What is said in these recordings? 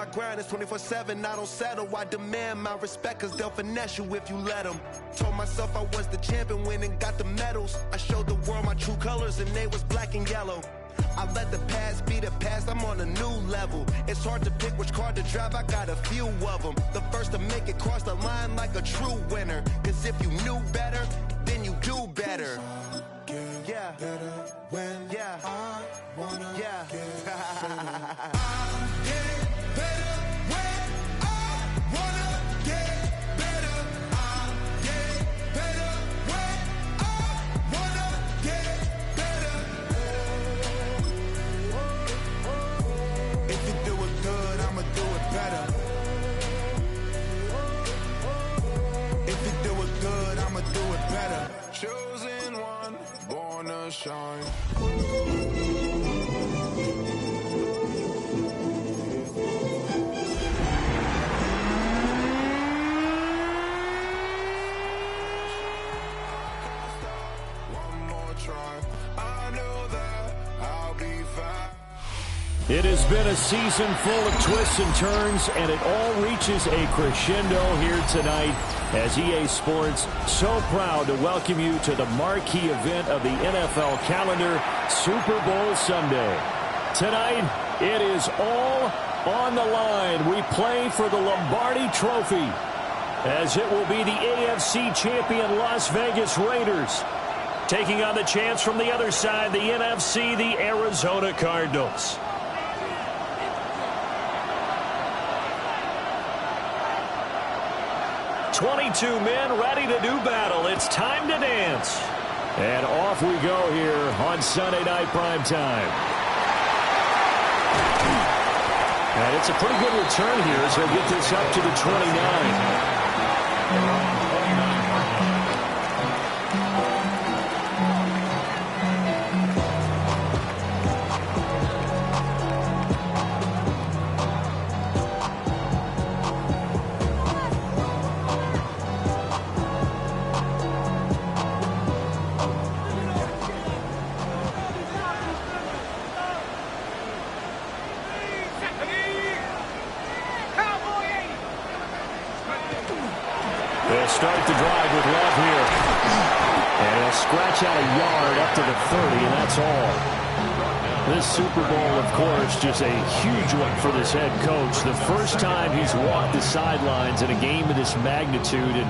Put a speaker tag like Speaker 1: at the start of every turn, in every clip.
Speaker 1: my grind, it's 24/7, I don't settle. I demand my respect, cause they'll finesse you if you let them. Told myself I was the champion, went and got the medals. I showed the world my true colors, and they was black and yellow. I let the past be the past, I'm on a new level. It's hard to pick which car to drive, I got a few of them. The first to make it cross the line like a true winner. Cause if you knew better, then you do better. Yeah. Better when I wanna get better. I'm getting better when I wanna get better. I'm getting better when I wanna get better. If you do it good, I'ma do it better. If you do it good, I'ma do it better. Chosen one, born to shine. One more try, I know that I'll be fine.
Speaker 2: It has been a season full of twists and turns, and it all reaches a crescendo here tonight as EA Sports so proud to welcome you to the marquee event of the NFL calendar, Super Bowl Sunday. Tonight, it is all on the line. We play for the Lombardi Trophy, as it will be the AFC champion Las Vegas Raiders taking on the champs from the other side, the NFC, the Arizona Cardinals. "22 men ready to do battle. It's time to dance." And off we go here on Sunday Night Primetime. And it's a pretty good return here as they'll get this up to the 29. They'll start the drive with Love here. And he'll scratch out a yard up to the 30, and that's all. This Super Bowl, of course, just a huge one for this head coach. The first time he's walked the sidelines in a game of this magnitude. And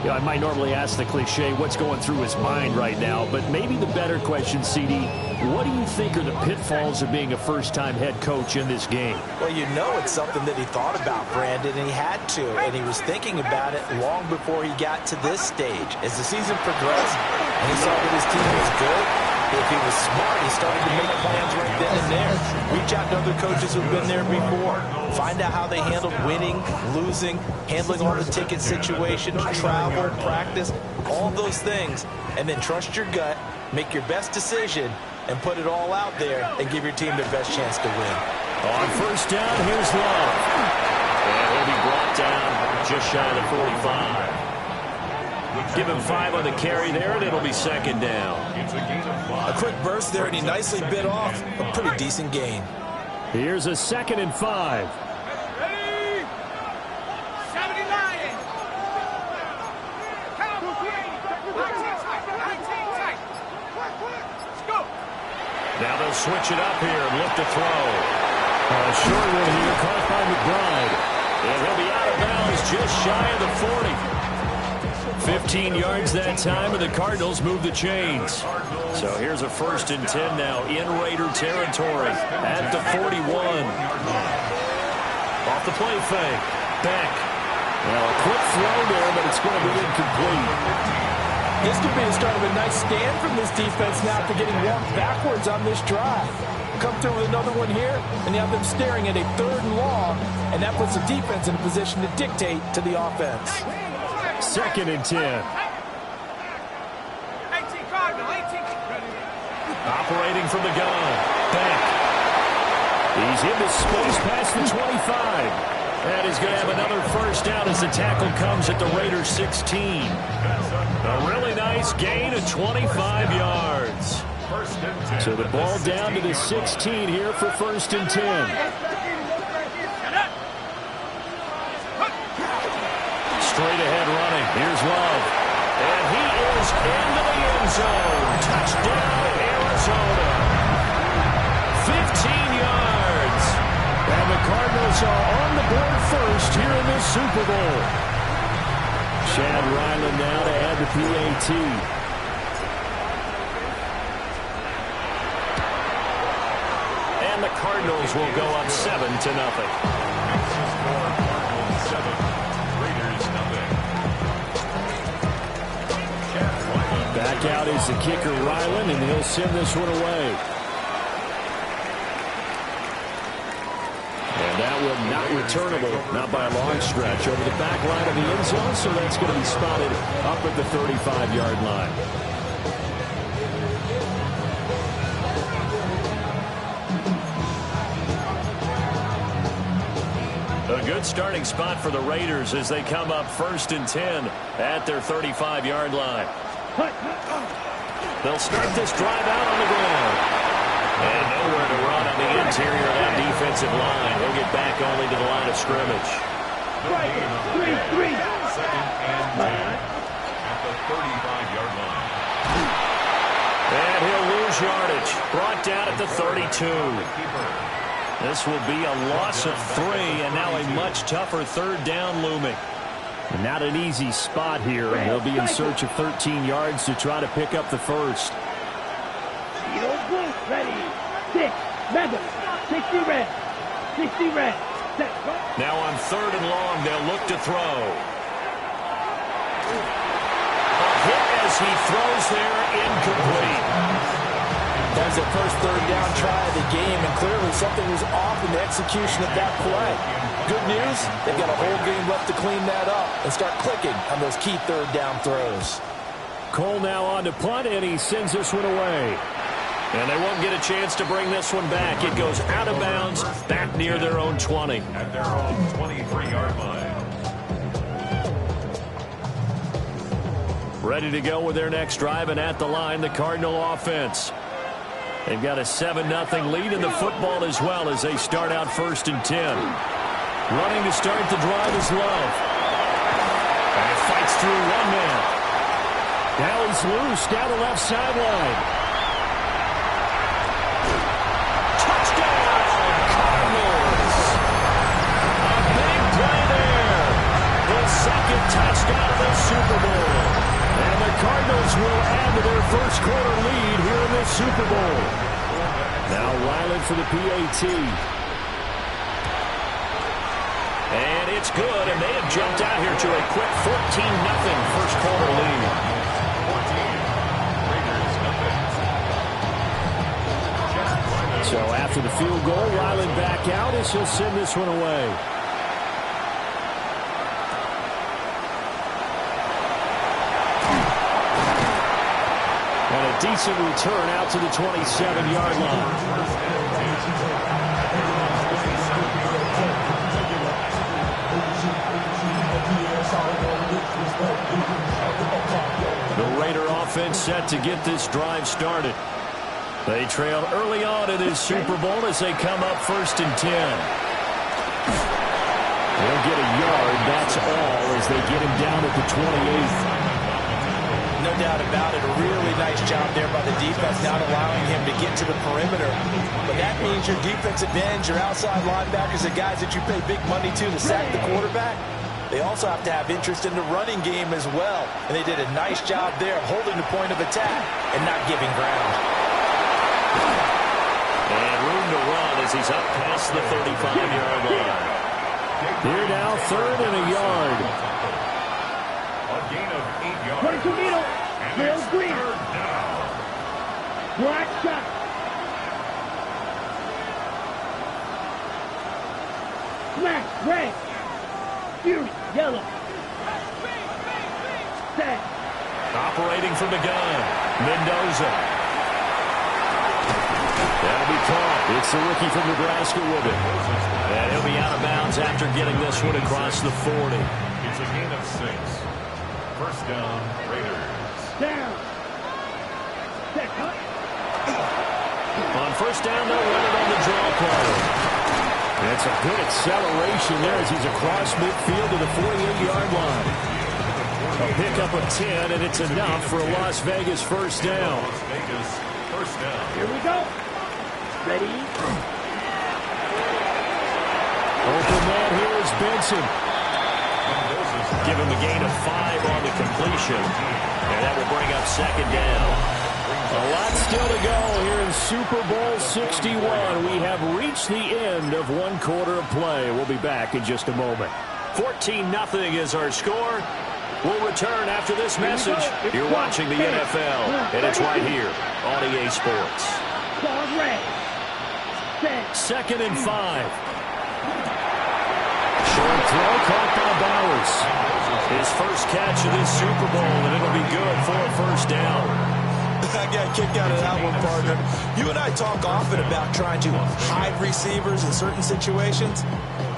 Speaker 2: you know, I might normally ask the cliche, what's going through his mind right now? But maybe the better question, CD, what do you think are the pitfalls of being a first-time head coach in this game?
Speaker 3: Well, you know it's something that he thought about, Brandon, and he had to. And he was thinking about it long before he got to this stage. As the season progressed, and he saw that his team was good, if he was smart, he started to make plans right then and there. Reach out to other coaches who've been there before. Find out how they handled winning, losing, handling all the ticket situations, travel, practice, all those things. And then trust your gut, make your best decision, and put it all out there and give your team their best chance to win.
Speaker 2: On first down, here's Love. And he'll be brought down just shy of the 45. Give him 5 on the carry there, and it'll be second down.
Speaker 3: A quick burst there, and he nicely bit off a pretty decent gain.
Speaker 2: Here's a 2nd and 5.
Speaker 4: Ready? 79. Let's go.
Speaker 2: Now they'll switch it up here and look to throw. A short one here, caught by McBride. And he'll be out of bounds just shy of the 40. 15 yards that time, and the Cardinals move the chains. So here's a 1st and 10 now in Raider territory at the 41. Off the play fake. Beck. Well, a quick throw there, but it's going to be incomplete.
Speaker 5: This could be the start of a nice stand from this defense now after getting walked backwards on this drive. Come through with another one here, and you have them staring at a 3rd and long, and that puts the defense in a position to dictate to the offense.
Speaker 2: 2nd and 10.
Speaker 4: 18 Cardinal, 18.
Speaker 2: Operating from the gun. Beck. He's into space past the 25. And he's going to have another 1st down as the tackle comes at the Raiders 16. A really nice gain of 25 yards. So the ball down to the 16 here for 1st and 10. straight ahead running. Here's Love. And he is into the end zone. Touchdown, Arizona. 15 yards. And the Cardinals are on the board first here in this Super Bowl. Chad Ryland now to add the PAT. And the Cardinals will go up 7-0. Back out is the kicker, Ryland, and he'll send this one away. And that one not returnable, not by a long stretch, over the back line of the end zone, so that's going to be spotted up at the 35-yard line. A good starting spot for the Raiders as they come up 1st and 10 at their 35-yard line. They'll start this drive out on the ground. And nowhere to run on the interior of that defensive line. He'll get back only to the line of scrimmage.
Speaker 6: 3-3. Second and 10 at the 35-yard line.
Speaker 2: And he'll lose yardage. Brought down at the 32. This will be a loss of 3, and now a much tougher 3rd down looming. And not an easy spot here. They'll be in search of 13 yards to try to pick up the first.
Speaker 7: Ready, 6, remember, 60 red, 60 red.
Speaker 2: Now on 3rd and long, they'll look to throw. A hit as he throws there, incomplete.
Speaker 5: That's the first 3rd down try of the game, and clearly something was off in the execution of that play. Good news, they've got a whole game left to clean that up and start clicking on those key 3rd down throws.
Speaker 2: Cole now on to punt, and he sends this one away. And they won't get a chance to bring this one back. It goes out of bounds, back near their own 20.
Speaker 6: At their own 23-yard line.
Speaker 2: Ready to go with their next drive, and at the line, the Cardinal offense. They've got a 7-0 lead in the football as well as they start out 1st and 10. Running to start the drive is Love. And it fights through one man. Now he's loose down the left sideline. Touchdown, Cardinals! A big play there. The 2nd touchdown of the Super Bowl. And the Cardinals will add to their first quarter lead here in this Super Bowl. Now Ryland for the PAT. And it's good, and they have jumped out here to a quick 14-0 first quarter lead. 14, Raiders 0. So after the field goal, Ryland back out as he'll send this one away. And a decent return out to the 27-yard line. The Raider offense set to get this drive started. They trail early on in this Super Bowl as they come up 1st and 10. They'll get a yard, that's all, as they get him down at the 28th.
Speaker 3: No doubt about it. A really nice job there by the defense, not allowing him to get to the perimeter. But that means your defensive ends, your outside linebackers, the guys that you pay big money to sack the quarterback, they also have to have interest in the running game as well. And they did a nice job there of holding the point of attack and not giving ground.
Speaker 2: And room to run as he's up past the 35-yard line. Here now, 3rd and a yard.
Speaker 6: A gain of 8 yards.
Speaker 7: 22 meter, Real Green. Black shot. Smash, red. Fury, yellow. Set.
Speaker 2: Operating from the gun, Mendoza. That'll be caught. It's the rookie from Nebraska with it. And he'll be out of bounds after getting this one across the 40.
Speaker 6: It's a gain of 6. First down, Raiders.
Speaker 7: Down. Set, cut.
Speaker 2: On first down, they'll run it on the draw play. That's a good acceleration there as he's across midfield to the 48-yard line. A pickup of 10, and it's enough for a Las Vegas first down.
Speaker 7: Here we go. Ready?
Speaker 2: Open man here is Benson. Give him a gain of 5 on the completion. And that will bring up second down. A lot still to go here in Super Bowl 61. We have reached the end of one quarter of play. We'll be back in just a moment. 14-0 is our score. We'll return after this message. You're watching the NFL, and it's right here on EA Sports. Second and 5. Short throw caught by Bowers. His first catch of this Super Bowl, and it'll be good for a first down.
Speaker 3: I got a kick out of that one, partner. You and I talk often about trying to hide receivers in certain situations,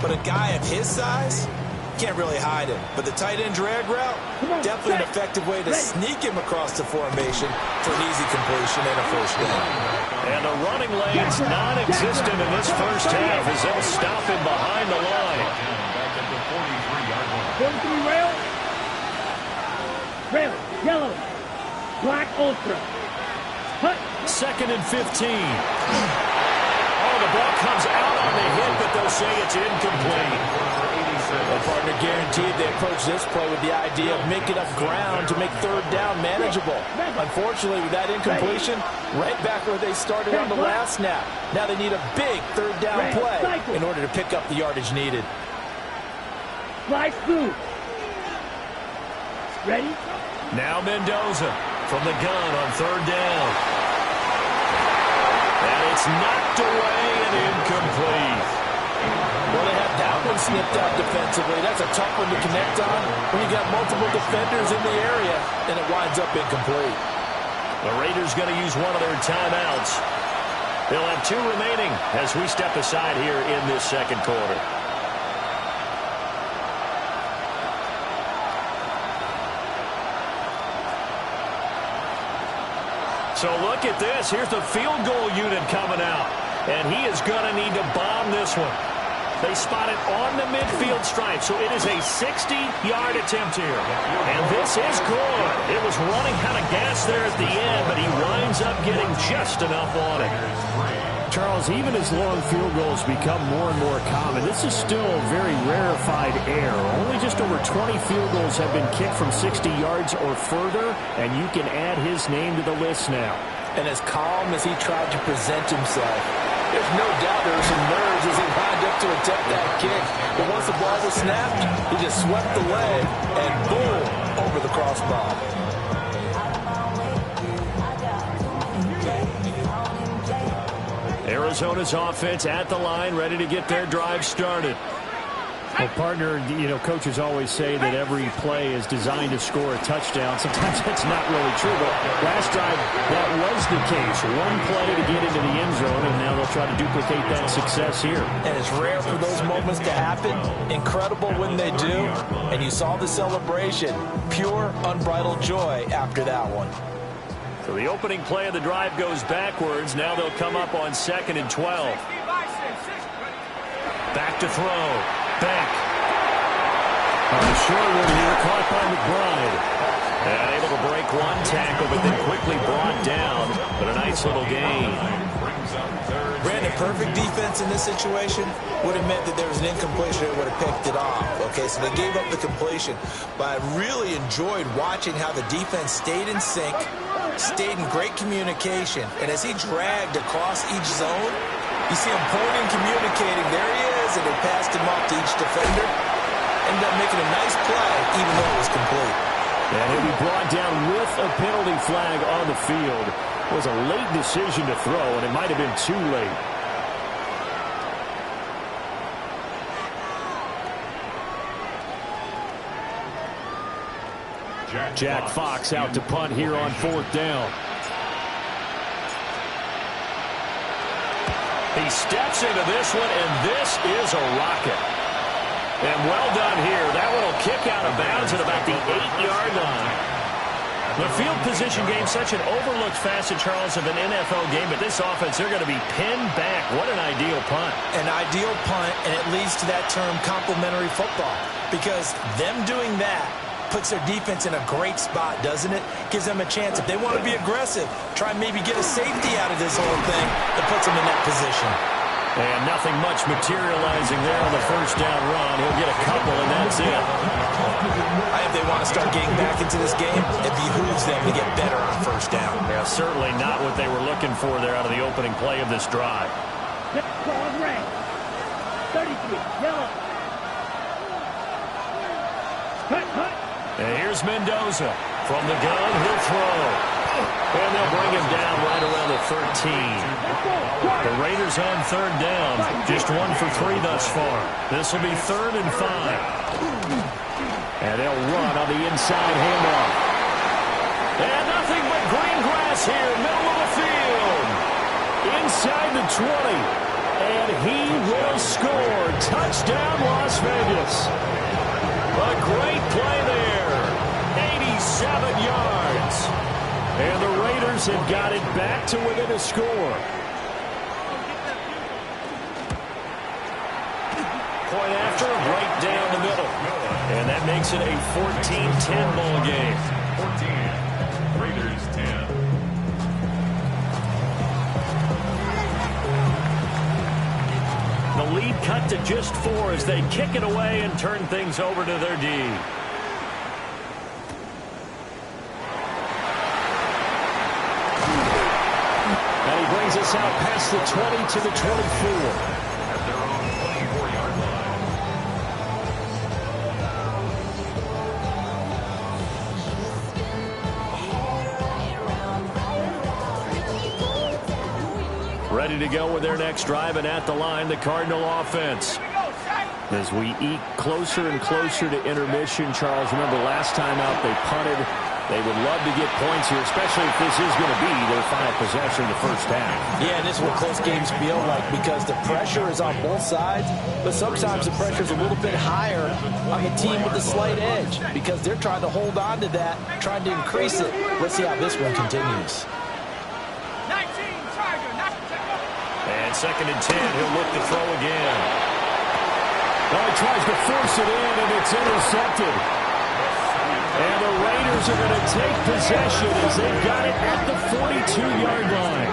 Speaker 3: but a guy of his size can't really hide him. But the tight end drag route, definitely an effective way to sneak him across the formation for an easy completion and a first down.
Speaker 2: And the running lane's non-existent in this first half as they'll stop him behind the line.
Speaker 7: 43 rail. Rail, yellow, black ultra. Hut.
Speaker 2: Second and 15. Oh, the ball comes out on the hit, but they'll say it's incomplete.
Speaker 5: Well, partner, guaranteed they approach this play with the idea of making up ground to make third down manageable. Unfortunately, with that incompletion, right back where they started on the last snap. Now they need a big third down play in order to pick up the yardage needed.
Speaker 7: Slice through. Ready?
Speaker 2: Now Mendoza from the gun on third down. And it's knocked away and incomplete.
Speaker 5: Well, they have that one snipped out defensively. That's a tough one to connect on when you got multiple defenders in the area, and it winds up incomplete.
Speaker 2: The Raiders going to use one of their timeouts. They'll have 2 remaining as we step aside here in this second quarter. So look at this. Here's the field goal unit coming out. And he is going to need to bomb this one. They spot it on the midfield stripe, so it is a 60-yard attempt here. And this is good. It was running out of gas there at the end, but he winds up getting just enough on it. Charles, even as long field goals become more and more common, this is still a very rarefied air. Only just over 20 field goals have been kicked from 60 yards or further, and you can add his name to the list now.
Speaker 5: And as calm as he tried to present himself, there's no doubt there were some nerves as he lined up to attempt that kick. But once the ball was snapped, he just swept the leg and boom, over the crossbar.
Speaker 2: Arizona's offense at the line, ready to get their drive started. Well, partner, you know, coaches always say that every play is designed to score a touchdown. Sometimes that's not really true, but last drive, that was the case. One play to get into the end zone, and now they'll try to duplicate that success here.
Speaker 5: And it's rare for those moments to happen. Incredible when they do. And you saw the celebration. Pure, unbridled joy after that one.
Speaker 2: So the opening play of the drive goes backwards. Now they'll come up on 2nd and 12. Back to throw. Back. Short one here, caught by McBride. And able to break one tackle, but then quickly brought down. But a nice little gain.
Speaker 3: Brandon, perfect defense in this situation would have meant that there was an incompletion that would have picked it off. Okay, so they gave up the completion. But I really enjoyed watching how the defense stayed in sync, stayed in great communication. And as he dragged across each zone, you see him pointing, communicating. There he is, and they passed him off to each defender. Ended up making a nice play, even though it was complete.
Speaker 2: And he'll be brought down with a penalty flag on the field. It was a late decision to throw, and it might have been too late. Jack Fox out to punt here on 4th down. He steps into this one, and this is a rocket. And well done here. That one will kick out of bounds at about the 8-yard line. The field position game, such an overlooked facet, Charles, of an NFL game, but this offense, they're going to be pinned back. What an ideal punt.
Speaker 3: An ideal punt, and it leads to that term complementary football, because them doing that puts their defense in a great spot, doesn't it? Gives them a chance. If they want to be aggressive, try and maybe get a safety out of this whole thing, that puts them in that position.
Speaker 2: And nothing much materializing there on the first down run. He'll get a couple, and that's it.
Speaker 3: If they want to start getting back into this game, it behooves them to get better on first down.
Speaker 2: Yeah, certainly not what they were looking for there out of the opening play of this drive.
Speaker 7: Cross red. 33, yellow. Cut.
Speaker 2: And here's Mendoza. From the gun, he'll throw. And they'll bring him down right around the 13. The Raiders on third down. Just 1 for 3 thus far. This will be 3rd and 5. And they'll run on the inside handoff. And nothing but green grass here, middle of the field. Inside the 20. And he will score. Touchdown, Las Vegas. A great play there. 87 yards. And the Raiders have got it back to within a score. Point after, right down the middle. And that makes it a 14-10 ball game.
Speaker 6: 14, Raiders 10.
Speaker 2: The lead cut to just 4 as they kick it away and turn things over to their D. And he brings us out past the 20 to the 24.
Speaker 6: At their own 24-yard
Speaker 2: line. Ready to go with their next drive, and at the line, the Cardinal offense. As we eke closer and closer to intermission, Charles, remember last time out they punted. They would love to get points here, especially if this is going to be their final possession of the first half.
Speaker 5: Yeah, and this is what close games feel like, because the pressure is on both sides, but sometimes the pressure is a little bit higher on the team with the slight edge, because they're trying to hold on to that, trying to increase it. Let's see how this one continues.
Speaker 4: 19, Charger,
Speaker 2: and 2nd and 10, he'll look to throw again. Well, he tries to force it in, and it's intercepted. And the Raiders are going to take possession as they've got it at the 42-yard line.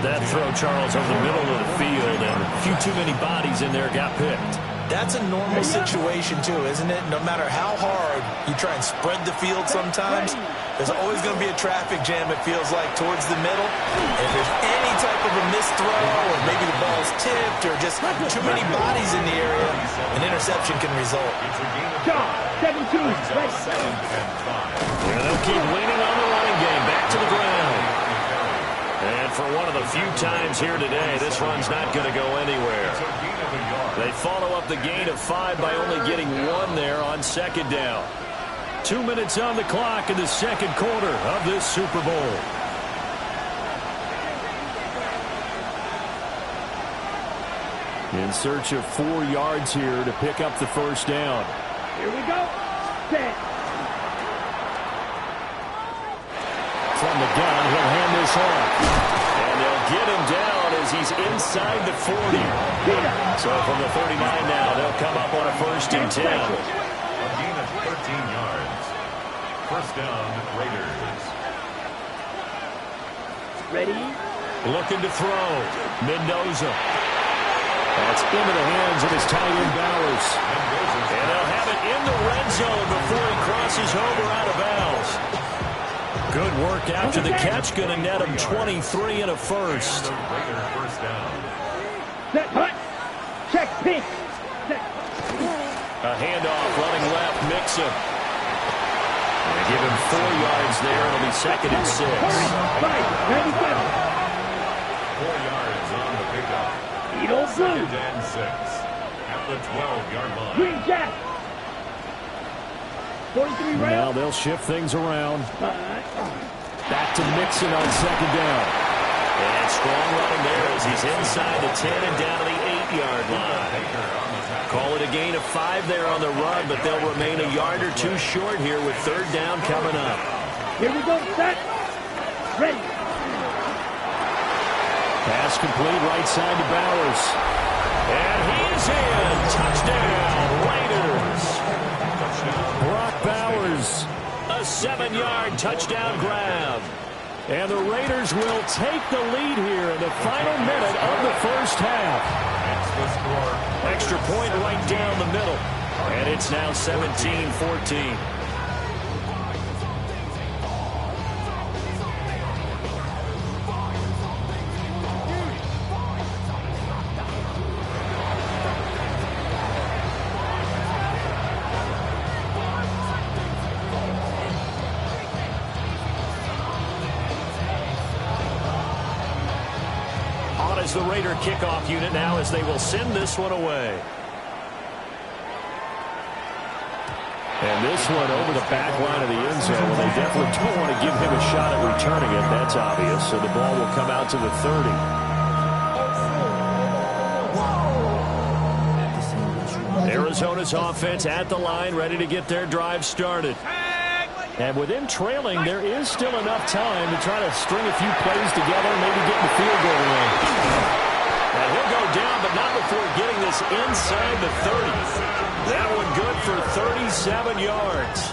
Speaker 2: That throw, Charles, over the middle of the field, and a few too many bodies in there got picked.
Speaker 3: That's a normal situation, too, isn't it? No matter how hard you try and spread the field sometimes, there's always going to be a traffic jam, it feels like, towards the middle. And if there's any type of a missed throw, or maybe the ball's tipped, or just too many bodies in the area, an interception can result.
Speaker 7: 17,
Speaker 2: Yeah, they'll keep leaning on the running game. Back to the ground. And for one of the few times here today, this run's not going to go anywhere. They follow up the gain of 5 by only getting 1 there on 2nd down. 2 minutes on the clock in the 2nd quarter of this Super Bowl. In search of 4 yards here to pick up the first down.
Speaker 7: here we go. Set.
Speaker 2: From the gun, he'll hand this off. And they'll get him down as he's inside the 40. So from the 39 now, they'll come up on a 1st and 10.
Speaker 6: A gain of 13 yards. First down, Raiders.
Speaker 7: Ready?
Speaker 2: Looking to throw. Mendoza. That's into the hands of his tight end Bowers. And they'll have it in the red zone before he crosses over out of bounds. Good work after the catch. Going to net him 23 and a first.
Speaker 6: Raider first down.
Speaker 7: Set, hut. Check, pink. Set.
Speaker 2: A handoff running left, Mixon. They give him 4 yards there. It'll be 2nd and 6.
Speaker 7: 97.
Speaker 6: 4 yards on the pickup.
Speaker 7: Eagle blue.
Speaker 6: 2nd and 6 at the 12-yard line.
Speaker 7: Green jack. 43
Speaker 2: Now
Speaker 7: round.
Speaker 2: they'll shift things around. Back to Mixon on 2nd down. And strong running there as he's inside the 10 and down to the 8-yard line. Call it a gain of 5 there on the run, but they'll remain a yard or 2 short here with 3rd down coming up.
Speaker 7: Here we go. Set. Ready.
Speaker 2: Pass complete right side to Bowers. And he's in. Touchdown, Raiders. Brock Bowers, a 7-yard touchdown grab. And the Raiders will take the lead here in the final minute of the first half. Extra point right down the middle. And it's now 17-14. The Raider kickoff unit now as they will send this one away. And this one over the back line of the end zone. Well, they definitely don't want to give him a shot at returning it. That's obvious. So the ball will come out to the 30. Arizona's offense at the line, ready to get their drive started. And with him trailing, there is still enough time to try to string a few plays together and maybe get in the field goal range. And he'll go down, but not before getting this inside the 30. That one good for 37 yards.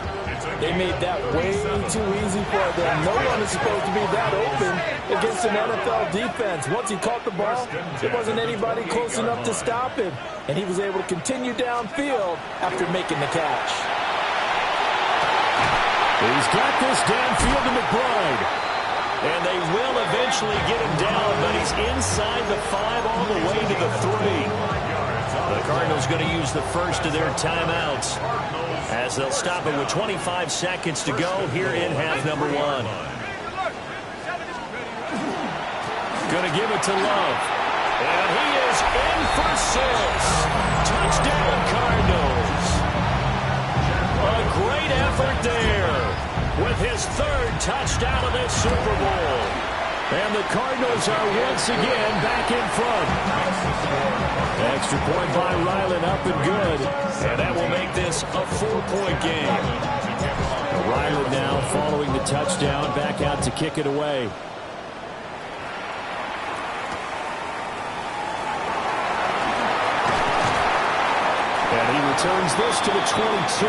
Speaker 5: They made that way too easy for them. No one is supposed to be that open against an NFL defense. Once he caught the ball, there wasn't anybody close enough to stop him. And he was able to continue downfield after making the catch.
Speaker 2: He's got this downfield to McBride. And they will eventually get him down, but he's inside the 5 all the way to the 3. The Cardinals going to use the first of their timeouts as they'll stop it with 25 seconds to go here in half number 1. Going to give it to Love. And he is in for 6. Touchdown, Cardinals. A great effort there with his 3rd touchdown of this Super Bowl. And the Cardinals are once again back in front. Extra point by Ryland, up and good. And that will make this a 4-point game. Ryland now following the touchdown, back out to kick it away. And he returns this to the 22.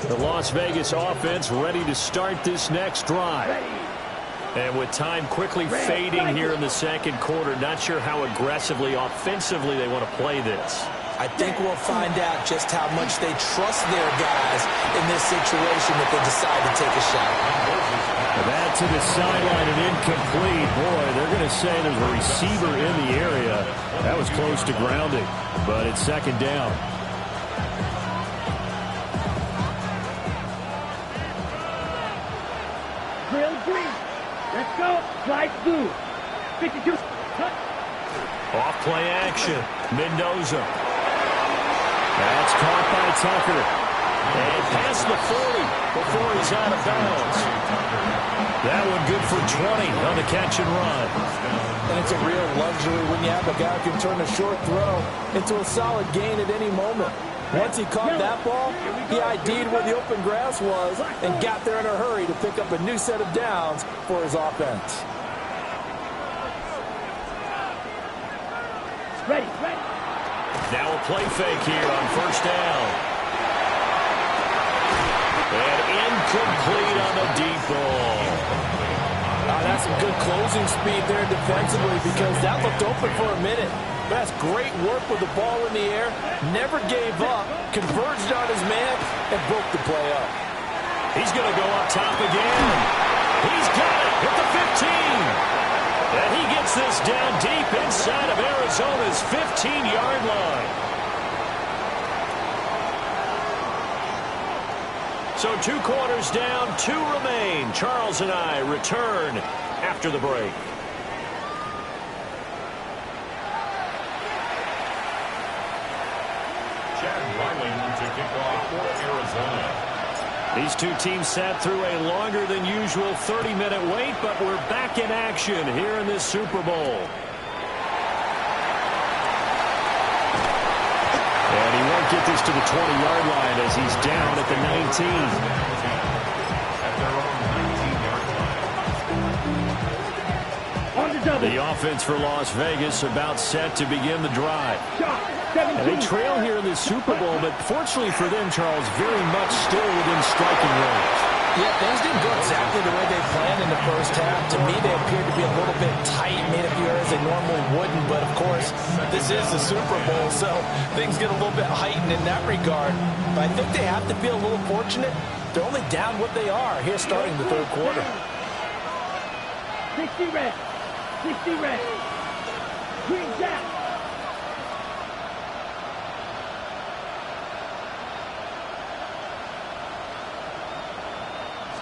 Speaker 2: The Las Vegas offense ready to start this next drive. And with time quickly fading here in the second quarter, not sure how aggressively, offensively they want to play this.
Speaker 3: I think we'll find out just how much they trust their guys in this situation if they decide to take a shot.
Speaker 2: That to the sideline and incomplete. Boy, they're going to say there's a receiver in the area. That was close to grounding, but it's second down.
Speaker 7: Drill green. Let's go. Slide blue. 52. Cut.
Speaker 2: Off play action. Mendoza. That's caught by Tucker. And past the 40 before he's out of bounds. That one good for 20 on the catch and run.
Speaker 5: And it's a real luxury when you have a guy who can turn a short throw into a solid gain at any moment. Once he caught that ball, he ID'd where the open grass was and got there in a hurry to pick up a new set of downs for his offense.
Speaker 7: Ready.
Speaker 2: Now a play fake here on first down. And incomplete on the deep ball.
Speaker 5: That's some good closing speed there defensively because that looked open for a minute. That's great work with the ball in the air. Never gave up, converged on his man, and broke the play up.
Speaker 2: He's going to go up top again. He's got it at the 15. And he gets this down deep inside of Arizona's 15-yard line. So 2 quarters down, 2 remain. Charles and I return after the break.
Speaker 6: Chad Ryland to kick off for Arizona.
Speaker 2: These two teams sat through a longer than usual 30-minute wait, but we're back in action here in this Super Bowl. And he won't get this to the 20-yard line as he's down at the 19.
Speaker 6: At their own 19-yard line.
Speaker 2: The offense for Las Vegas about set to begin the drive. And they trail here in the Super Bowl, but fortunately for them, Charles, very much still within striking range.
Speaker 5: Yeah, things didn't go exactly the way they planned in the first half. To me, they appeared to be a little bit tight, made a few errors they normally wouldn't. But, of course, this is the Super Bowl, so things get a little bit heightened in that regard. But I think they have to feel a little fortunate. They're only down what they are here starting the third quarter.
Speaker 7: 60 red. 60 red. Green down.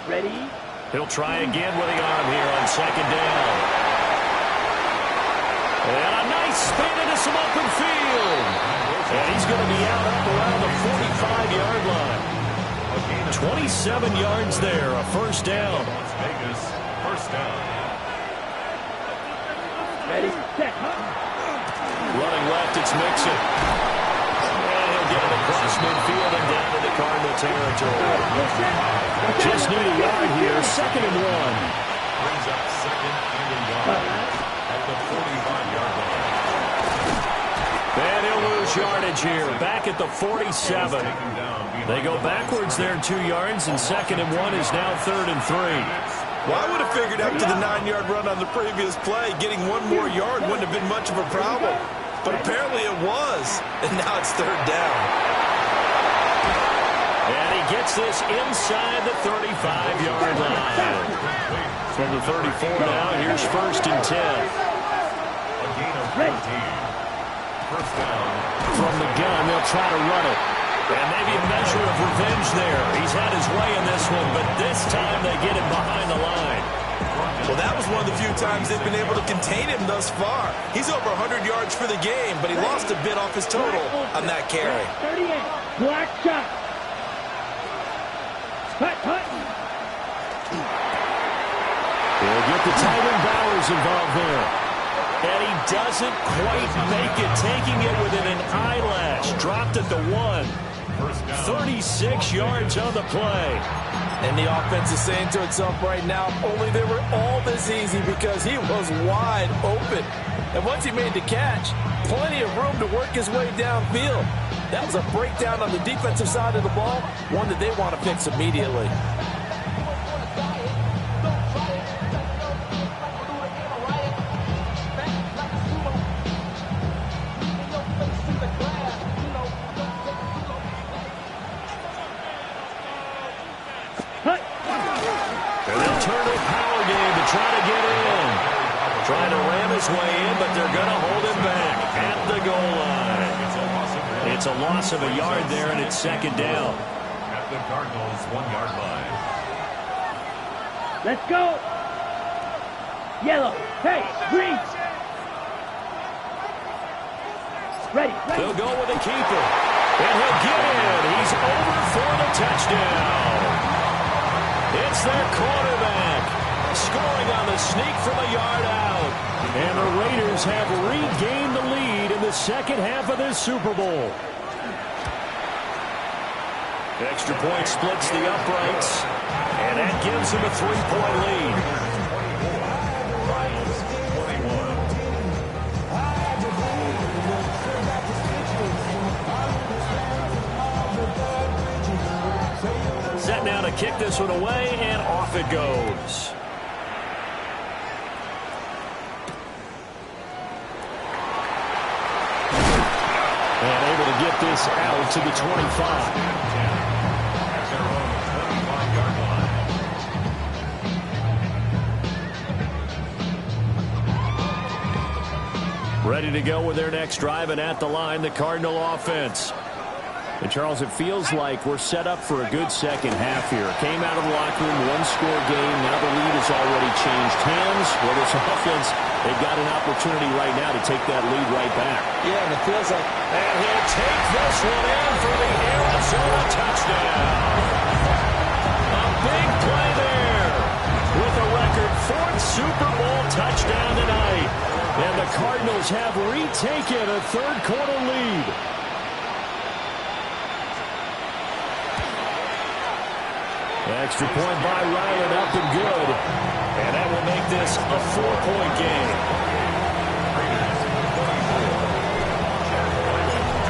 Speaker 7: Ready?
Speaker 2: He'll try again with the arm here on second down. And a nice spin into some open field. And he's going to be out up around the 45-yard line. 27 yards there, a first down.
Speaker 6: Las Vegas, first down.
Speaker 7: Ready? Set.
Speaker 2: Running left, it's Mixon. And he'll get it across midfield and down into Cardinal territory. Just need a yard here, second and 1.
Speaker 6: Brings up second and a yard at the 45-yard line.
Speaker 2: And he'll lose yardage here, back at the 47. They go backwards there 2 yards, and second and 1 is now third and 3.
Speaker 3: Well, I would have figured after the 9-yard run on the previous play, getting one more yard wouldn't have been much of a problem. But apparently it was, and now it's third down.
Speaker 2: And he gets this inside the 35-yard line. From the 34 now, here's first and 10.
Speaker 6: A gain of 13. First down.
Speaker 2: From the gun, they'll try to run it. And maybe a measure of revenge there. He's had his way in this one, but this time they get him behind the line.
Speaker 3: Well, that was one of the few times they've been able to contain him thus far. He's over 100 yards for the game, but he lost a bit off his total on that carry.
Speaker 7: 38. Black shot. Hut.
Speaker 2: They'll get the tight end Bowers involved there. And he doesn't quite make it, taking it within an eyelash. Dropped at the 1. 36 yards on the play.
Speaker 5: And the offense is saying to itself right now, only they were all this easy because he was wide open. And once he made the catch, plenty of room to work his way downfield. That was a breakdown on the defensive side of the ball, one that they want to fix immediately.
Speaker 2: Trying to ram his way in, but they're going to hold him back at the goal line. It's a loss of a yard there, and it's second down.
Speaker 6: At the Cardinals' 1-yard line.
Speaker 7: Let's go. Yellow. Hey, green. Ready.
Speaker 2: They'll go with the keeper. And he'll get in. He's over for the touchdown. It's their quarterback. Scoring on the sneak from a yard out. And the Raiders have regained the lead in the second half of this Super Bowl. Extra point splits the uprights. And that gives them a 3-point lead. Set now to kick this one away, and off it goes. And able to get this out to the 25. Ready to go with their next drive, and at the line, the Cardinal offense. And, Charles, it feels like we're set up for a good second half here. Came out of the locker room, one-score game. Now the lead has already changed hands. Well, this offense, they've got an opportunity right now to take that lead right back.
Speaker 5: Yeah, and it feels like...
Speaker 2: And he'll take this one in for the Arizona touchdown. the Cardinals have retaken a third-quarter lead. Extra point by Ryland, up and good. And that will make this a 4-point game.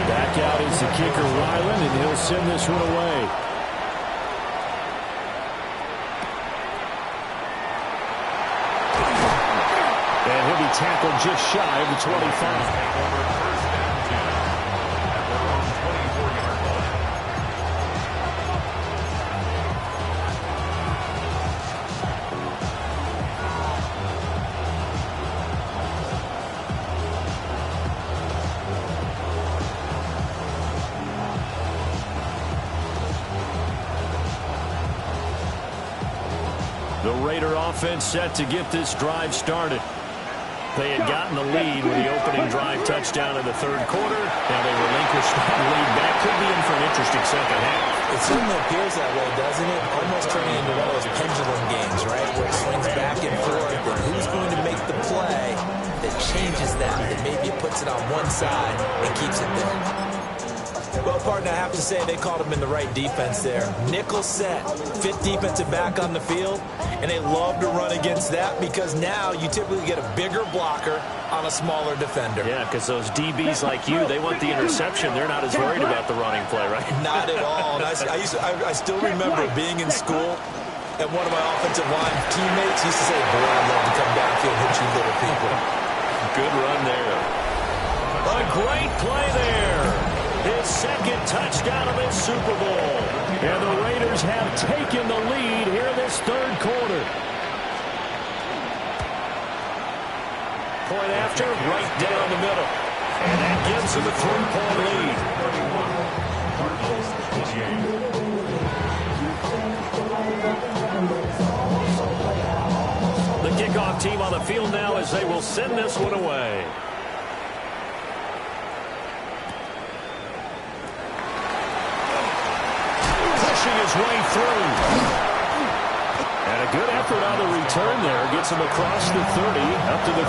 Speaker 2: Back out is the kicker, Ryland, and he'll send this one away. And he'll be tackled just shy of the 25. The Raider offense set to get this drive started. They had gotten the lead with the opening drive touchdown in the third quarter. Now they relinquished that lead back. Could be in for an interesting second half.
Speaker 3: It certainly appears that way, doesn't it? Almost turning into one of those pendulum games, right? Where it swings back and forth, and who's going to make the play that changes that maybe it puts it on one side and keeps it there. Well, partner, I have to say they called him in the right defense there. Nickel set, fifth defensive back on the field, and they love to run against that because now you typically get a bigger blocker on a smaller defender.
Speaker 2: Yeah, because those DBs like you, they want the interception. They're not as worried about the running play, right?
Speaker 3: Not at all. And I still remember being in school, and one of my offensive line teammates used to say, boy, I'd love to come downfield and hit you little people.
Speaker 2: Good run there. A great play there. His second touchdown of this Super Bowl. And the Raiders have taken the lead here this third quarter. Point after, right down the middle. And that gives them a 3-point lead. The kickoff team on the field now as they will send this one away. His way through. And a good effort on the return there. Gets him across the 30, up to the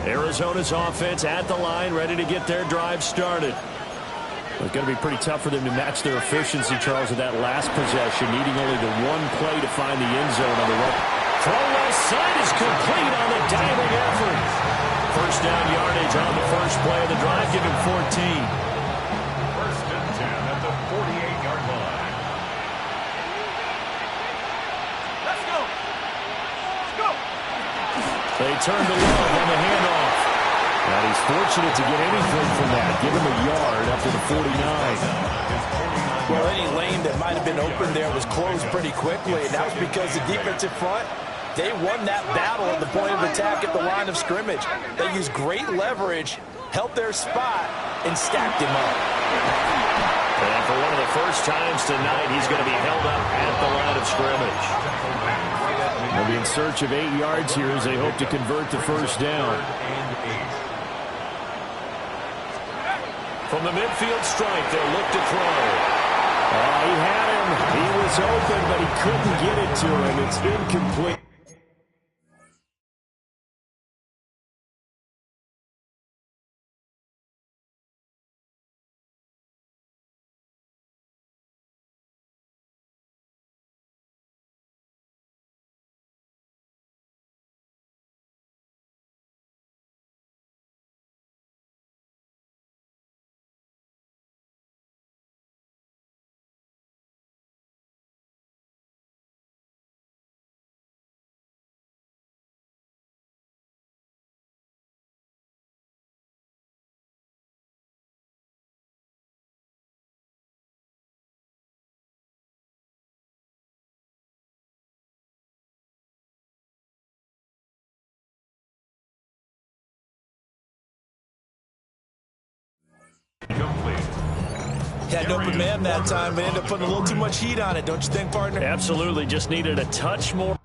Speaker 2: 33. Arizona's offense at the line, ready to get their drive started. It's going to be pretty tough for them to match their efficiency, Charles, with that last possession, needing only the one play to find the end zone on the right. Throw left side is complete on the diving effort. First down yardage on the first play of the drive, give him 14.
Speaker 6: First and 10 at the 48-yard line.
Speaker 4: Let's go. Let's go.
Speaker 2: They turn to Love on the handoff. And he's fortunate to get anything from that. Give him a yard up to the 49.
Speaker 3: Well, any lane that might have been open there was closed pretty quickly, and that was because the defensive front, they won that battle at the point of attack at the line of scrimmage. They used great leverage, held their spot, and stacked him up.
Speaker 2: And for one of the first times tonight, he's going to be held up at the line of scrimmage. They'll be in search of 8 yards here as they hope to convert the first down. From the midfield stripe, they'll look to throw. He had him. He was open, but he couldn't get it to him. It's incomplete.
Speaker 3: Had an open man that time, but ended up putting a little too much heat on it, don't you think, partner?
Speaker 2: Absolutely. Just needed a touch more.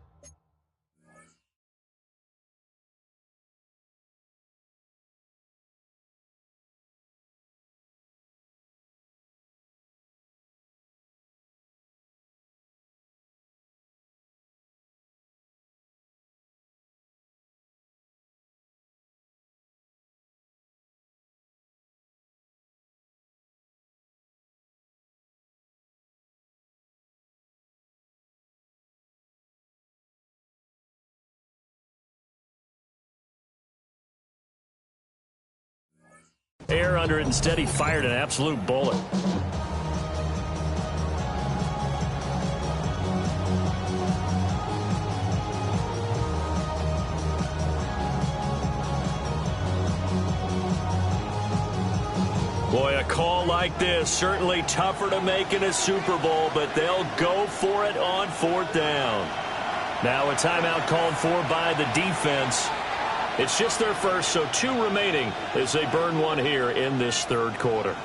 Speaker 2: air under it. Instead, he fired an absolute bullet. Boy, a call like this, certainly tougher to make in a Super Bowl, but they'll go for it on 4th down. Now a timeout called for by the defense. It's just their first, so 2 remaining as they burn one here in this 3rd quarter.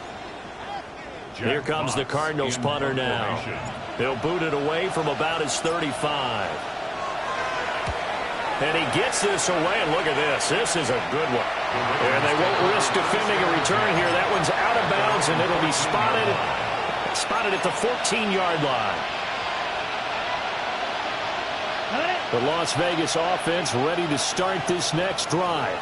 Speaker 2: Here comes the Cardinals punter now. He'll boot it away from about his 35. And he gets this away, and look at this. This is a good one. And they won't risk defending a return here. That one's out of bounds, and it'll be spotted at the 14-yard line. The Las Vegas offense ready to start this next drive.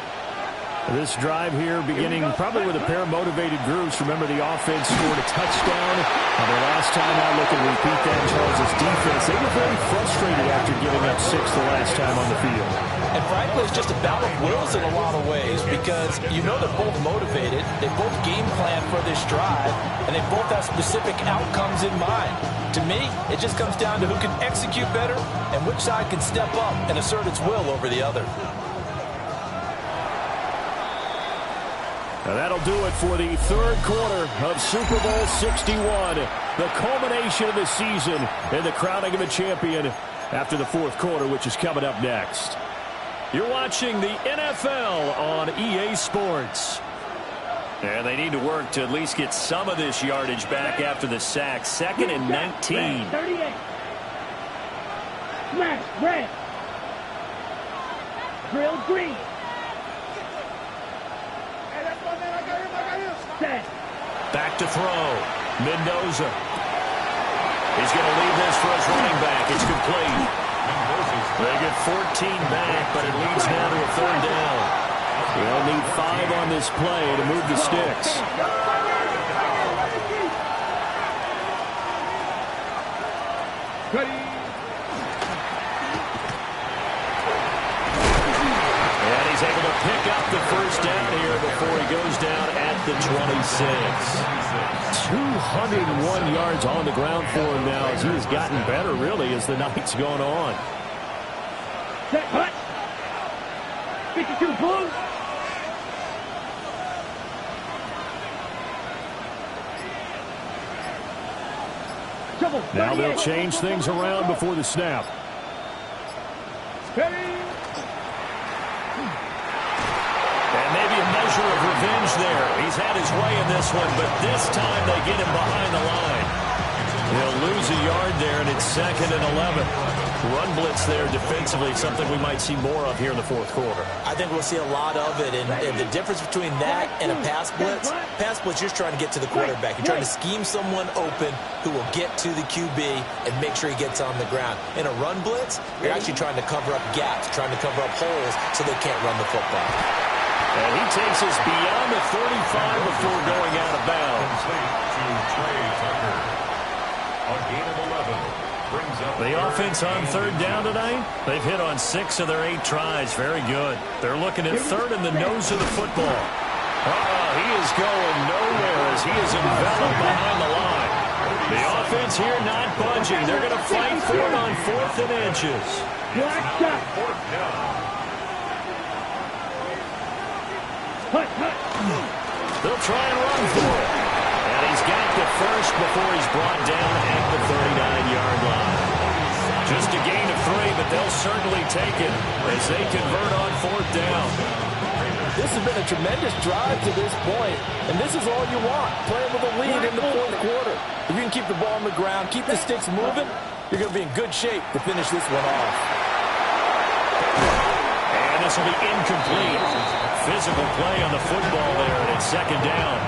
Speaker 2: This drive here beginning probably with a pair of motivated groups. Remember, the offense scored a touchdown. The last time out, look and repeat that, Charles' defense. They were very frustrated after giving up 6 the last time on the field.
Speaker 5: And frankly, it's just a battle of wills in a lot of ways because you know they're both motivated. They both game plan for this drive, and they both have specific outcomes in mind. To me, it just comes down to who can execute better and which side can step up and assert its will over the other.
Speaker 2: Now that'll do it for the 3rd quarter of Super Bowl 61. The culmination of the season and the crowning of a champion after the 4th quarter, which is coming up next. You're watching the NFL on EA Sports. And they need to work to at least get some of this yardage back after the sack. 2nd and 19.
Speaker 7: 38. Smash, red. Drill, green.
Speaker 2: Back to throw. Mendoza. He's going to leave this for his running back. It's complete. They get 14 back, but it leads now to a 3rd down. They'll need 5 on this play to move the sticks. And he's able to pick up the 1st down here before he goes down at the 26. 201 yards on the ground for him now as he has gotten better, really, as the night's gone on.
Speaker 7: Set, hut. 52 Bulls.
Speaker 2: Now they'll change things around before the snap. And maybe a measure of revenge there. He's had his way in this one, but this time they get him behind the line. He'll lose a yard there, and it's 2nd and 11. Run blitz there defensively, something we might see more of here in the 4th quarter.
Speaker 3: I think we'll see a lot of it, and the difference between that and a pass blitz, you're trying to get to the quarterback. You're trying to scheme someone open who will get to the QB and make sure he gets on the ground. In a run blitz, you're actually trying to cover up gaps, trying to cover up holes so they can't run the football.
Speaker 2: And he takes us beyond the 35 before going out of bounds. The offense on 3rd down tonight, they've hit on 6 of their 8 tries. Very good. They're looking at 3rd in the nose of the football. He is going nowhere as he is enveloped behind the line. The offense here not budging. They're going to fight for it on 4th and inches. They'll try and run for it. And he's got the 1st before he's brought down at the 39-yard line. Just a gain of 3, but they'll certainly take it as they convert on 4th down.
Speaker 5: This has been a tremendous drive to this point, and this is all you want, playing with a lead in the 4th quarter. If you can keep the ball on the ground, keep the sticks moving, you're going to be in good shape to finish this one off.
Speaker 2: And this will be incomplete. Physical play on the football there, and it's 2nd down.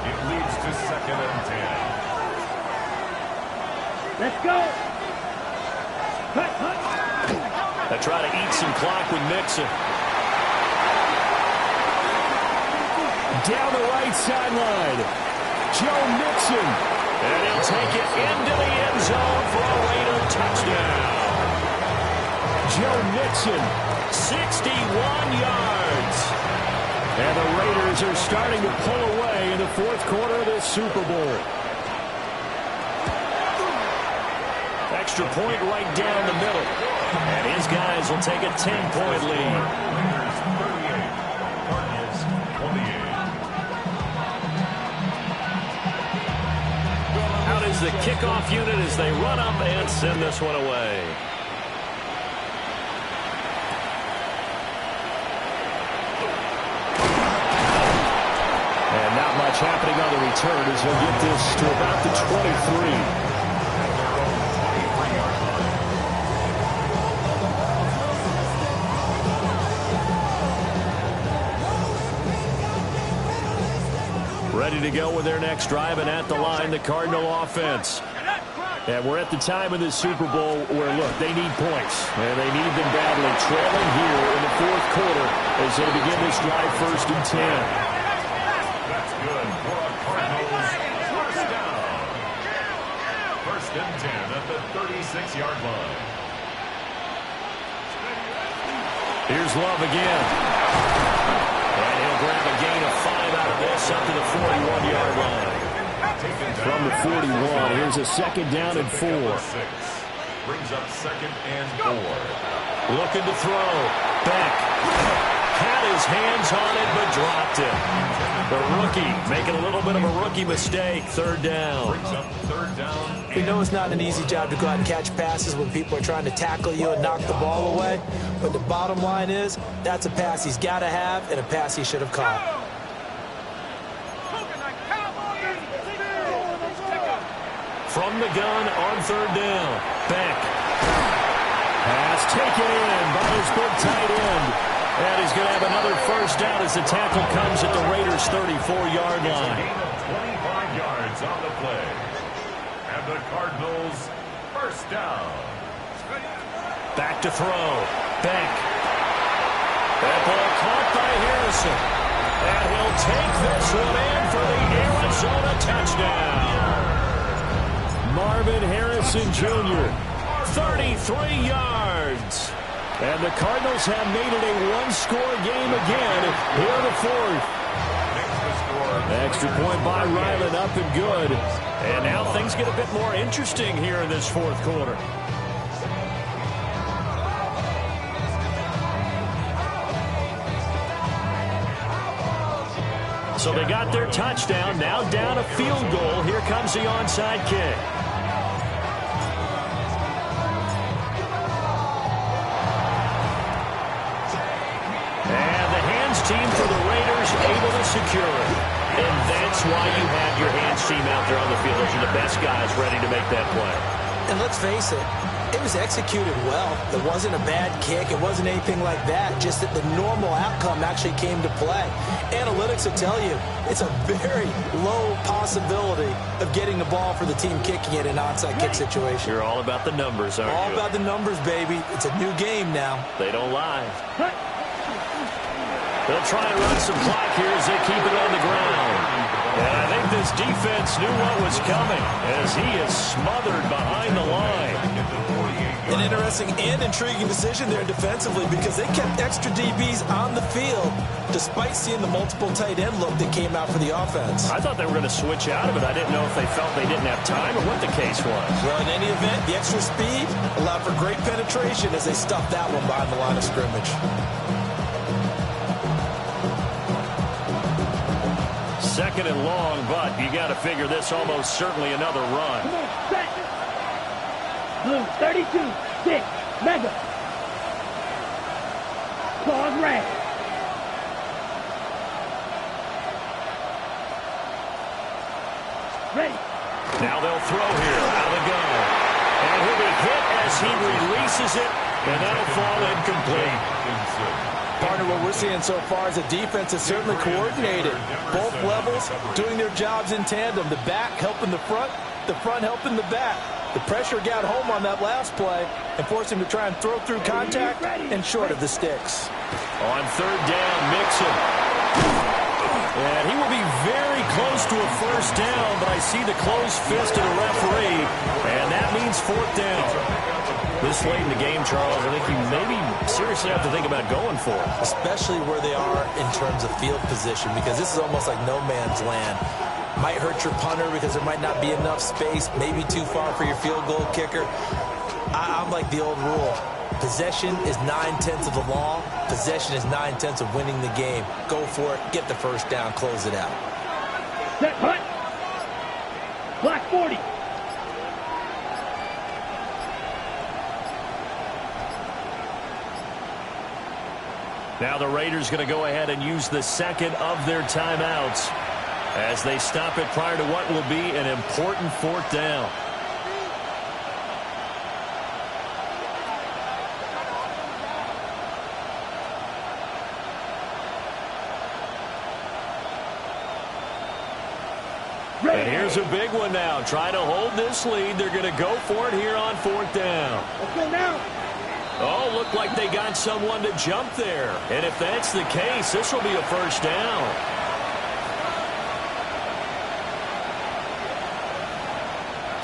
Speaker 6: It leads to 2nd and 10.
Speaker 7: Let's go.
Speaker 2: They try to eat some clock with Mixon. Down the right sideline. Joe Mixon. And he'll take it into the end zone for a Raider touchdown. Joe Mixon, 61 yards. And the Raiders are starting to pull away in the fourth quarter of this Super Bowl. Extra point right down the middle. And his guys will take a 10-point lead.
Speaker 6: Raiders 38, Cardinals 28.
Speaker 2: Out is the kickoff unit as they run up and send this one away. And not much happening on the return as he'll get this to about the 23. Ready to go with their next drive, and at the line, the Cardinal offense. And we're at the time of this Super Bowl where, look, they need points. And they need them badly, trailing here in the fourth quarter as they begin this drive 1st and 10.
Speaker 6: That's good for a Cardinals first down. 1st and 10 at the 36-yard line.
Speaker 2: Here's Love again. And he'll grab a gain of 5 out of this up to the 41-yard line. From the 41, here's a 2nd down and 4.
Speaker 6: Brings up 2nd and 4.
Speaker 2: Looking to throw. Beck had his hands on it but dropped it. The rookie making a little bit of a rookie mistake. 3rd down.
Speaker 6: Brings up 3rd down.
Speaker 5: We know it's not an easy job to go out and catch passes when people are trying to tackle you and knock the ball away. But the bottom line is, that's a pass he's got to have and a pass he should have caught.
Speaker 2: From the gun on 3rd down. Beck. Pass taken in by his big tight end. And he's going to have another 1st down as the tackle comes at the Raiders' 34-yard line.
Speaker 6: Gain of 25 yards on the play. And the Cardinals 1st down.
Speaker 2: Back to throw. Beck. That ball caught by Harrison. And he'll take this one in for the Arizona touchdown. Marvin Harrison Jr., 33 yards. And the Cardinals have made it a one-score game again here in the 4th. Extra point by Ryland, up and good. And now things get a bit more interesting here in this 4th quarter. So they got their touchdown, now down a field goal. Here comes the onside kick. And the hands team for the Raiders able to secure it. And that's why you have your hands team out there on the field. Those are the best guys ready to make that play.
Speaker 5: And let's face it, it was executed well. It wasn't a bad kick. It wasn't anything like that. Just that the normal outcome actually came to play. Analytics will tell you it's a very low possibility of getting the ball for the team kicking it in an onside kick situation.
Speaker 2: You're all about the numbers, aren't you?
Speaker 5: All about the numbers, baby. It's a new game now.
Speaker 2: They don't lie. They'll try and run some clock here as they keep it on the ground. And I think this defense knew what was coming as he is smothered behind the line.
Speaker 5: An interesting and intriguing decision there defensively because they kept extra DBs on the field despite seeing the multiple tight end look that came out for the offense.
Speaker 2: I thought they were going to switch out of it. I didn't know if they felt they didn't have time or what the case was.
Speaker 5: Well, in any event, the extra speed allowed for great penetration as they stuffed that one behind the line of scrimmage.
Speaker 2: Second and long, but you got to figure this almost certainly another run.
Speaker 7: Come on, set. Blue, 32, 6, mega. Pause, red. Ready.
Speaker 2: Now they'll throw here out of the gun. And he'll be hit as he releases it, and that'll fall incomplete.
Speaker 5: Partner, what we're seeing so far is the defense is certainly coordinated. Both levels doing their jobs in tandem. The back helping the front helping the back. The pressure got home on that last play and forced him to try and throw through contact and short of the sticks.
Speaker 2: On 3rd down, Mixon. And he will be very close to a 1st down, but I see the closed fist of the referee, and that means 4th down. This late in the game, Charles, I think you maybe seriously have to think about going for it.
Speaker 3: Especially where they are in terms of field position, because this is almost like no man's land. Might hurt your punter because there might not be enough space, maybe too far for your field goal kicker. I'm like the old rule. Possession is 9/10 of the law. Possession is 9/10 of winning the game. Go for it. Get the first down. Close it out.
Speaker 7: Set, hut. Black 40.
Speaker 2: Now the Raiders going to go ahead and use the second of their timeouts as they stop it prior to what will be an important fourth down. And here's a big one now. Trying to hold this lead. They're going to go for it here on fourth down.
Speaker 7: Let's go now.
Speaker 2: Oh, looked like they got someone to jump there. And if that's the case, this will be a first down.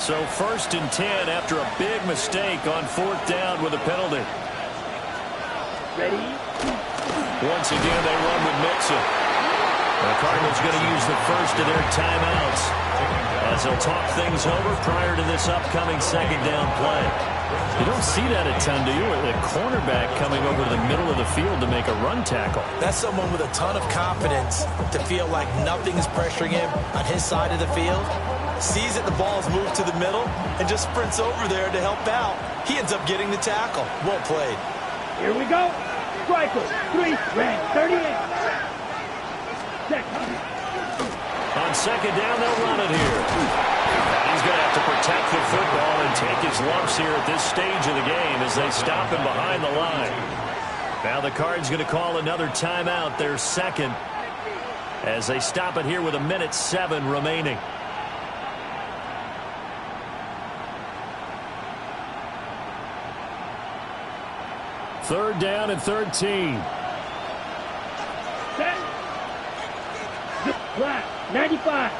Speaker 2: So 1st and 10 after a big mistake on fourth down with a penalty.
Speaker 7: Ready?
Speaker 2: Once again, they run with Mixon. The Cardinals going to use the first of their timeouts as they'll talk things over prior to this upcoming second down play. You don't see that a ton, do you? A cornerback coming over to the middle of the field to make a run tackle.
Speaker 3: That's someone with a ton of confidence to feel like nothing's pressuring him on his side of the field. Sees that the ball has moved to the middle and just sprints over there to help out. He ends up getting the tackle. Well played.
Speaker 7: Here we go. Striker, 3, red, 38. Second.
Speaker 2: On second down, they'll run it here. He's going to have to protect the football and take his lumps here at this stage of the game as they stop him behind the line. Now the Cards going to call another timeout, their second, as they stop it here with 1:07 remaining. Third down and 13.
Speaker 7: Set. Black, 95.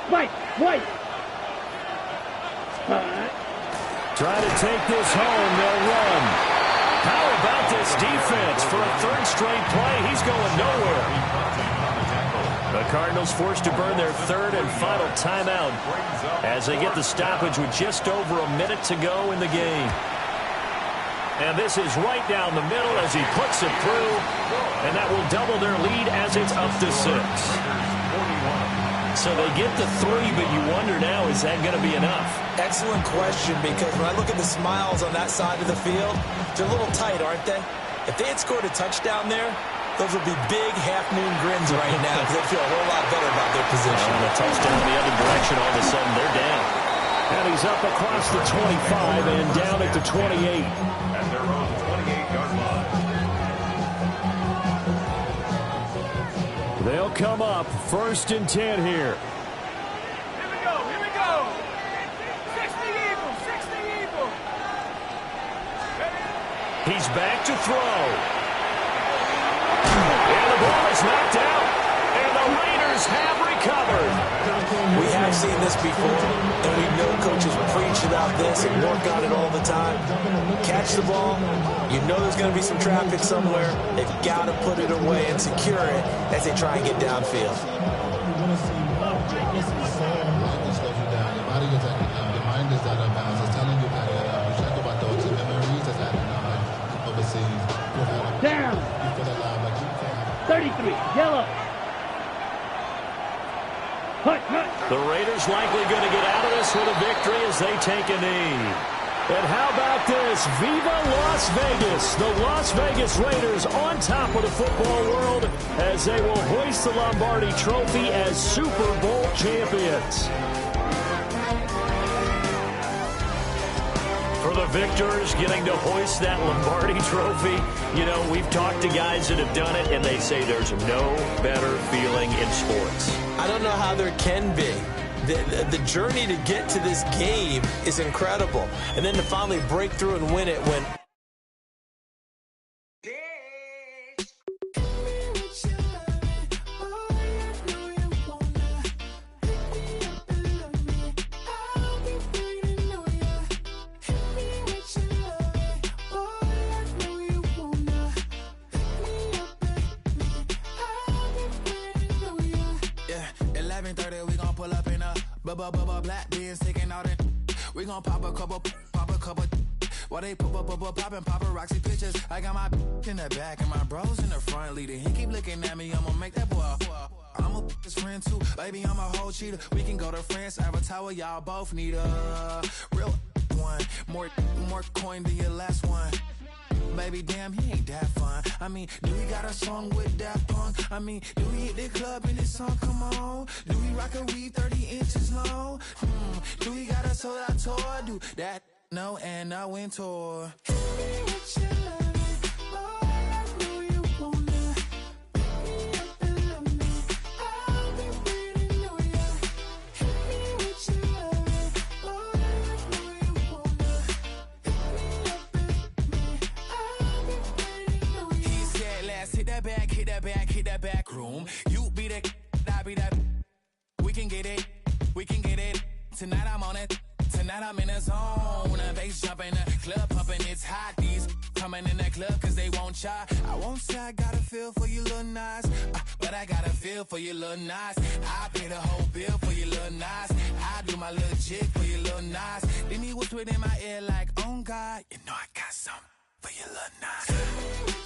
Speaker 7: White.
Speaker 2: Try to take this home. They'll run. How about this defense for a third straight play? He's going nowhere. The Cardinals forced to burn their third and final timeout as they get the stoppage with just over a minute to go in the game. And this is right down the middle as he puts it through. And that will double their lead as it's up to 6. So they get the 3, but you wonder now, is that going to be enough?
Speaker 3: Excellent question, because when I look at the smiles on that side of the field, they're a little tight, aren't they? If they had scored a touchdown there, those would be big half-moon grins right now because they feel a whole lot better about their position.
Speaker 2: And a touchdown the other direction, all of a sudden they're down. And he's up across the 25 and down at the 28.
Speaker 6: At their own 28-yard line.
Speaker 2: They'll come up 1st and 10 here.
Speaker 4: Here we go. 60 Eagles.
Speaker 2: He's back to throw. And the ball is knocked out. And the Raiders have recovered.
Speaker 3: We have seen this before, and we know coaches preach about this and work on it all the time. Catch the ball. You know there's going to be some traffic somewhere. They've got to put it away and secure it as they try and get downfield.
Speaker 7: Down. 33, yellow. Hut.
Speaker 2: The Raiders likely going to get out of this with a victory as they take a knee. And how about this? Viva Las Vegas! The Las Vegas Raiders on top of the football world as they will hoist the Lombardi Trophy as Super Bowl champions. For the victors getting to hoist that Lombardi Trophy, you know, we've talked to guys that have done it, and they say there's no better feeling in sports.
Speaker 3: I don't know how there can be. The journey to get to this game is incredible. And then to finally break through and win it when...
Speaker 8: 11:30, we gon' pull up in a black Benz, taking all that. We gon' pop a couple. While they poppin' paparazzi pictures. I got my in the back and my bros in the front leading. He keep looking at me, I'ma make that boy. I'm a his friend too, baby, I'm a whole cheater. We can go to France, Avatar, y'all both need a real one. More coin than your last one. Baby, damn, he ain't that fun. I mean, do he got a song with Daft Punk? I mean, do he hit the club in this song? Come on. Do he rock a weed 30 inches long? Do he got a sold out tour? Do that? No, and I went tour. Hit that back room. You be the, I be that. We can get it. Tonight I'm on it. Tonight I'm in a zone. A bass jumping, a club pumping, it's hot. These coming in the club cause they won't try. I won't say I got a feel for you little nice, but I got a feel for you little nice. I pay the whole bill for you little nice. I do my little jig for you little nice. Then he whispered in my ear like, oh God, you know I got something for you little nice.